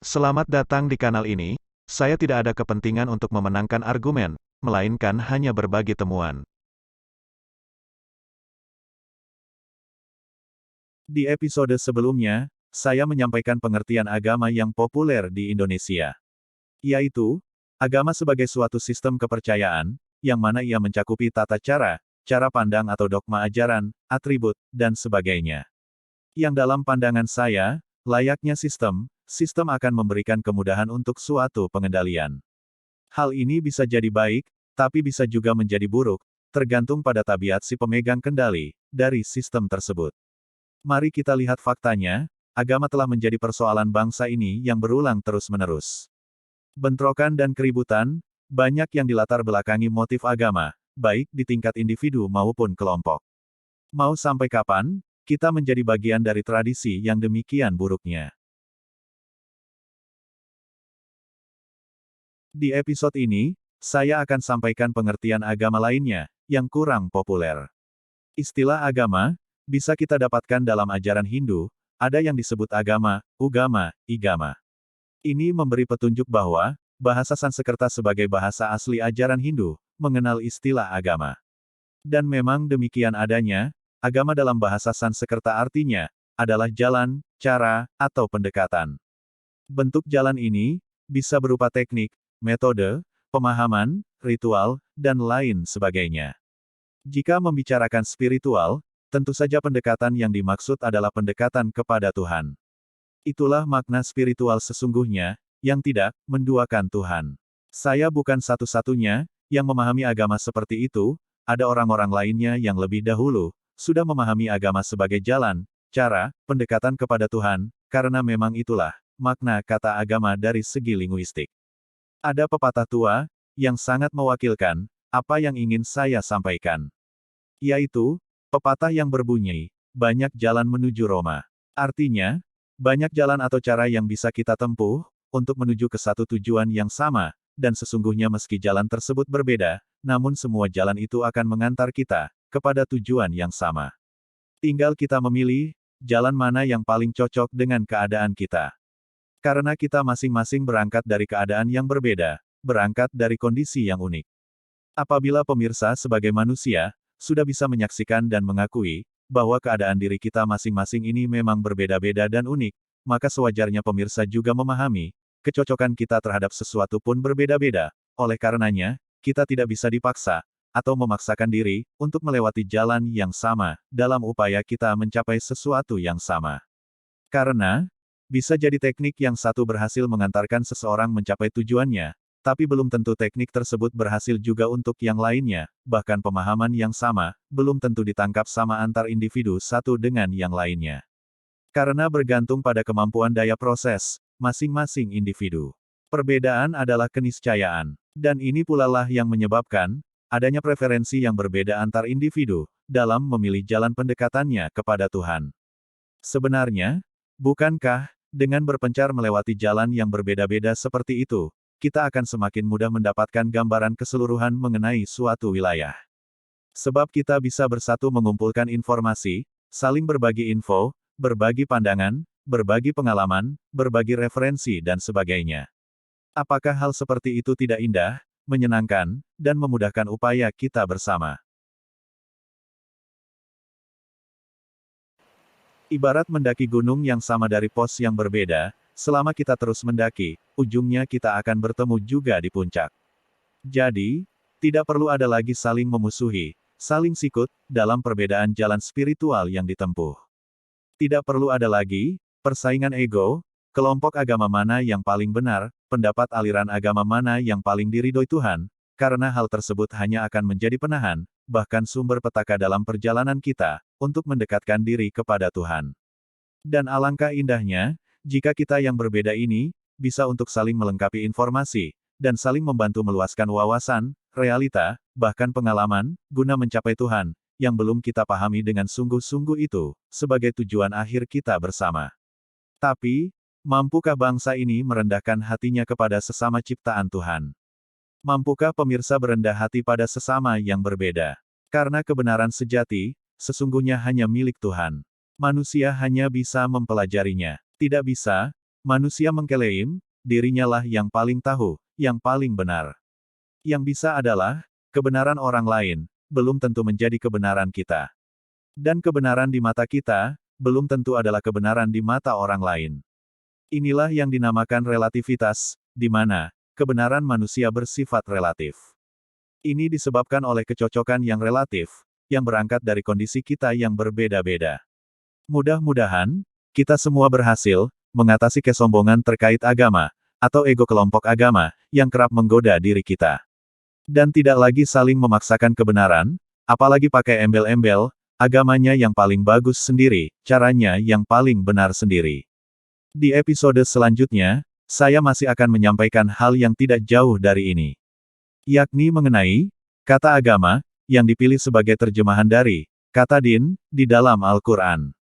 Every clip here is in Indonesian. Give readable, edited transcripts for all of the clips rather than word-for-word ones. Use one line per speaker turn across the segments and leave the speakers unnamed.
Selamat datang di kanal ini. Saya tidak ada kepentingan untuk memenangkan argumen, melainkan hanya berbagi temuan.
Di episode sebelumnya, saya menyampaikan pengertian agama yang populer di Indonesia, yaitu agama sebagai suatu sistem kepercayaan, yang mana ia mencakupi tata cara, cara pandang atau dogma ajaran, atribut, dan sebagainya. Yang dalam pandangan saya, layaknya sistem akan memberikan kemudahan untuk suatu pengendalian. Hal ini bisa jadi baik, tapi bisa juga menjadi buruk, tergantung pada tabiat si pemegang kendali dari sistem tersebut. Mari kita lihat faktanya, agama telah menjadi persoalan bangsa ini yang berulang terus-menerus. Bentrokan dan keributan, banyak yang dilatar belakangi motif agama, baik di tingkat individu maupun kelompok. Mau sampai kapan, kita menjadi bagian dari tradisi yang demikian buruknya? Di episode ini, saya akan sampaikan pengertian agama lainnya, yang kurang populer. Istilah agama, bisa kita dapatkan dalam ajaran Hindu, ada yang disebut agama, ugama, igama. Ini memberi petunjuk bahwa, bahasa Sanskerta sebagai bahasa asli ajaran Hindu, mengenal istilah agama. Dan memang demikian adanya, agama dalam bahasa Sanskerta artinya, adalah jalan, cara, atau pendekatan. Bentuk jalan ini, bisa berupa teknik, metode, pemahaman, ritual, dan lain sebagainya. Jika membicarakan spiritual, tentu saja pendekatan yang dimaksud adalah pendekatan kepada Tuhan. Itulah makna spiritual sesungguhnya, yang tidak menduakan Tuhan. Saya bukan satu-satunya yang memahami agama seperti itu, ada orang-orang lainnya yang lebih dahulu sudah memahami agama sebagai jalan, cara, pendekatan kepada Tuhan, karena memang itulah makna kata agama dari segi linguistik. Ada pepatah tua yang sangat mewakilkan apa yang ingin saya sampaikan, yaitu pepatah yang berbunyi, banyak jalan menuju Roma. Artinya, banyak jalan atau cara yang bisa kita tempuh untuk menuju ke satu tujuan yang sama, dan sesungguhnya meski jalan tersebut berbeda, namun semua jalan itu akan mengantar kita kepada tujuan yang sama. Tinggal kita memilih jalan mana yang paling cocok dengan keadaan kita. Karena kita masing-masing berangkat dari keadaan yang berbeda, berangkat dari kondisi yang unik. Apabila pemirsa sebagai manusia, sudah bisa menyaksikan dan mengakui, bahwa keadaan diri kita masing-masing ini memang berbeda-beda dan unik, maka sewajarnya pemirsa juga memahami, kecocokan kita terhadap sesuatu pun berbeda-beda, oleh karenanya, kita tidak bisa dipaksa, atau memaksakan diri, untuk melewati jalan yang sama, dalam upaya kita mencapai sesuatu yang sama. Karena, bisa jadi teknik yang satu berhasil mengantarkan seseorang mencapai tujuannya, tapi belum tentu teknik tersebut berhasil juga untuk yang lainnya, bahkan pemahaman yang sama, belum tentu ditangkap sama antar individu satu dengan yang lainnya. Karena bergantung pada kemampuan daya proses, masing-masing individu. Perbedaan adalah keniscayaan. Dan ini pula lah yang menyebabkan, adanya preferensi yang berbeda antar individu, dalam memilih jalan pendekatannya kepada Tuhan. Sebenarnya, bukankah, dengan berpencar melewati jalan yang berbeda-beda seperti itu, kita akan semakin mudah mendapatkan gambaran keseluruhan mengenai suatu wilayah. Sebab kita bisa bersatu mengumpulkan informasi, saling berbagi info, berbagi pandangan, berbagi pengalaman, berbagi referensi dan sebagainya. Apakah hal seperti itu tidak indah, menyenangkan, dan memudahkan upaya kita bersama? Ibarat mendaki gunung yang sama dari pos yang berbeda, selama kita terus mendaki, ujungnya kita akan bertemu juga di puncak. Jadi, tidak perlu ada lagi saling memusuhi, saling sikut, dalam perbedaan jalan spiritual yang ditempuh. Tidak perlu ada lagi persaingan ego, kelompok agama mana yang paling benar, pendapat aliran agama mana yang paling diridhoi Tuhan, karena hal tersebut hanya akan menjadi penahan, bahkan sumber petaka dalam perjalanan kita, untuk mendekatkan diri kepada Tuhan. Dan alangkah indahnya, jika kita yang berbeda ini, bisa untuk saling melengkapi informasi, dan saling membantu meluaskan wawasan, realita, bahkan pengalaman, guna mencapai Tuhan, yang belum kita pahami dengan sungguh-sungguh itu, sebagai tujuan akhir kita bersama. Tapi, mampukah bangsa ini merendahkan hatinya kepada sesama ciptaan Tuhan? Mampukah pemirsa berendah hati pada sesama yang berbeda? Karena kebenaran sejati, sesungguhnya hanya milik Tuhan. Manusia hanya bisa mempelajarinya. Tidak bisa Manusia mengklaim, dirinya lah yang paling tahu, yang paling benar. Yang bisa adalah, kebenaran orang lain, belum tentu menjadi kebenaran kita. Dan kebenaran di mata kita, belum tentu adalah kebenaran di mata orang lain. Inilah yang dinamakan relativitas, di mana kebenaran manusia bersifat relatif. Ini disebabkan oleh kecocokan yang relatif, yang berangkat dari kondisi kita yang berbeda-beda. Mudah-mudahan, kita semua berhasil mengatasi kesombongan terkait agama, atau ego kelompok agama, yang kerap menggoda diri kita. Dan tidak lagi saling memaksakan kebenaran, apalagi pakai embel-embel, agamanya yang paling bagus sendiri, caranya yang paling benar sendiri. Di episode selanjutnya, saya masih akan menyampaikan hal yang tidak jauh dari ini. Yakni mengenai kata agama yang dipilih sebagai terjemahan dari kata din di dalam Al-Quran.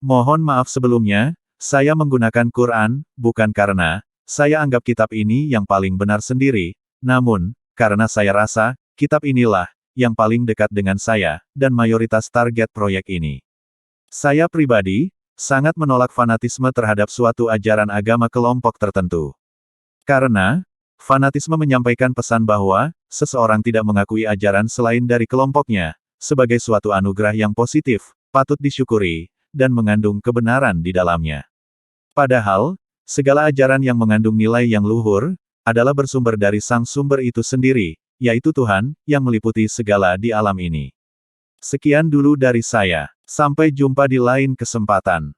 Mohon maaf sebelumnya, saya menggunakan Quran bukan karena saya anggap kitab ini yang paling benar sendiri, namun karena saya rasa kitab inilah yang paling dekat dengan saya dan mayoritas target proyek ini. Saya pribadi sangat menolak fanatisme terhadap suatu ajaran agama kelompok tertentu. Karena fanatisme menyampaikan pesan bahwa seseorang tidak mengakui ajaran selain dari kelompoknya sebagai suatu anugerah yang positif, patut disyukuri, dan mengandung kebenaran di dalamnya. Padahal, segala ajaran yang mengandung nilai yang luhur adalah bersumber dari sang sumber itu sendiri, yaitu Tuhan, yang meliputi segala di alam ini. Sekian dulu dari saya. Sampai jumpa di lain kesempatan.